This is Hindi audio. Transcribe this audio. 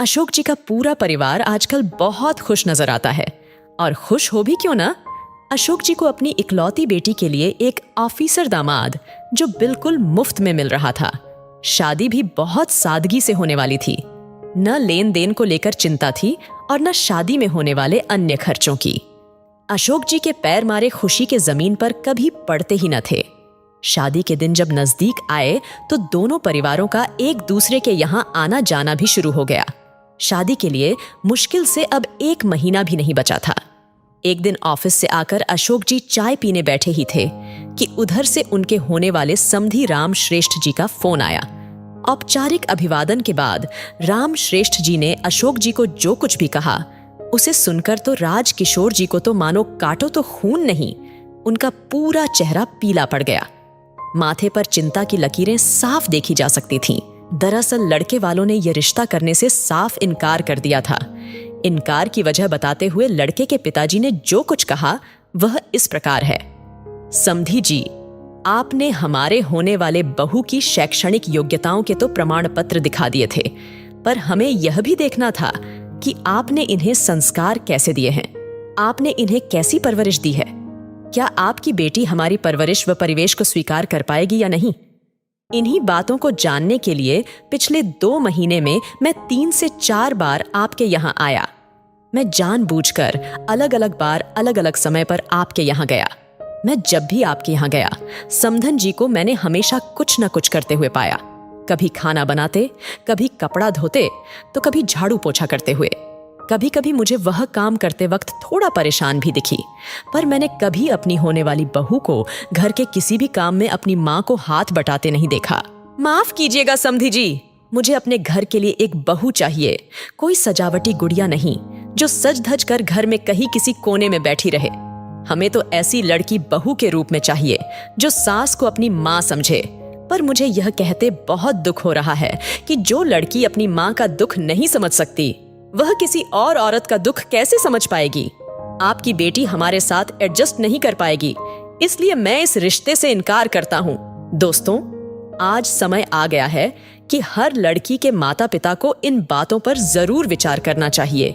अशोक जी का पूरा परिवार आजकल बहुत खुश नजर आता है। और खुश हो भी क्यों ना, अशोक जी को अपनी इकलौती बेटी के लिए एक ऑफिसर दामाद जो बिल्कुल मुफ्त में मिल रहा था। शादी भी बहुत सादगी से होने वाली थी। न लेन देन को लेकर चिंता थी और न शादी में होने वाले अन्य खर्चों की। अशोक जी के पैर मारे खुशी के जमीन पर कभी पड़ते ही न थे। शादी के दिन जब नजदीक आए तो दोनों परिवारों का एक दूसरे के यहाँ आना जाना भी शुरू हो गया। शादी के लिए मुश्किल से अब 1 महीना भी नहीं बचा था। एक दिन ऑफिस से आकर अशोक जी चाय पीने बैठे ही थे कि उधर से उनके होने वाले समधी राम श्रेष्ठ जी का फोन आया। औपचारिक अभिवादन के बाद राम श्रेष्ठ जी ने अशोक जी को जो कुछ भी कहा, उसे सुनकर तो राज किशोर जी को तो मानो काटो तो खून नहीं, उनका पूरा चेहरा पीला पड़ गया। माथे पर चिंता की लकीरें साफ देखी जा सकती थीं। दरअसल लड़के वालों ने यह रिश्ता करने से साफ इनकार कर दिया था। इनकार की वजह बताते हुए लड़के के पिताजी ने जो कुछ कहा वह इस प्रकार है। समधी जी, आपने हमारे होने वाले बहू की शैक्षणिक योग्यताओं के तो प्रमाण पत्र दिखा दिए थे, पर हमें यह भी देखना था कि आपने इन्हें संस्कार कैसे दिए हैं, आपने इन्हें कैसी परवरिश दी है। क्या आपकी बेटी हमारी परवरिश व परिवेश को स्वीकार कर पाएगी या नहीं? इन्हीं बातों को जानने के लिए पिछले 2 महीने में मैं 3 से 4 बार आपके यहाँ आया। मैं जानबूझकर अलग अलग बार अलग अलग समय पर आपके यहाँ गया। मैं जब भी आपके यहाँ गया, समधन जी को मैंने हमेशा कुछ न कुछ करते हुए पाया। कभी खाना बनाते, कभी कपड़ा धोते, तो कभी झाड़ू पोछा करते हुए। कभी कभी मुझे वह काम करते वक्त थोड़ा परेशान भी दिखी, पर मैंने कभी अपनी होने वाली बहू को घर के किसी भी काम में अपनी माँ को हाथ बटाते नहीं देखा। माफ कीजिएगा समधी जी, मुझे अपने घर के लिए एक बहू चाहिए, कोई सजावटी गुड़िया नहीं जो सज धज कर घर में कहीं किसी कोने में बैठी रहे। हमें तो ऐसी लड़की बहू के रूप में चाहिए जो सास को अपनी माँ समझे। पर मुझे यह कहते बहुत दुख हो रहा है कि जो लड़की अपनी माँ का दुख नहीं समझ सकती, वह किसी और औरत का दुख कैसे समझ पाएगी। आपकी बेटी हमारे साथ एडजस्ट नहीं कर पाएगी, इसलिए मैं इस रिश्ते से इनकार करता हूँ। दोस्तों, आज समय आ गया है कि हर लड़की के माता पिता को इन बातों पर जरूर विचार करना चाहिए।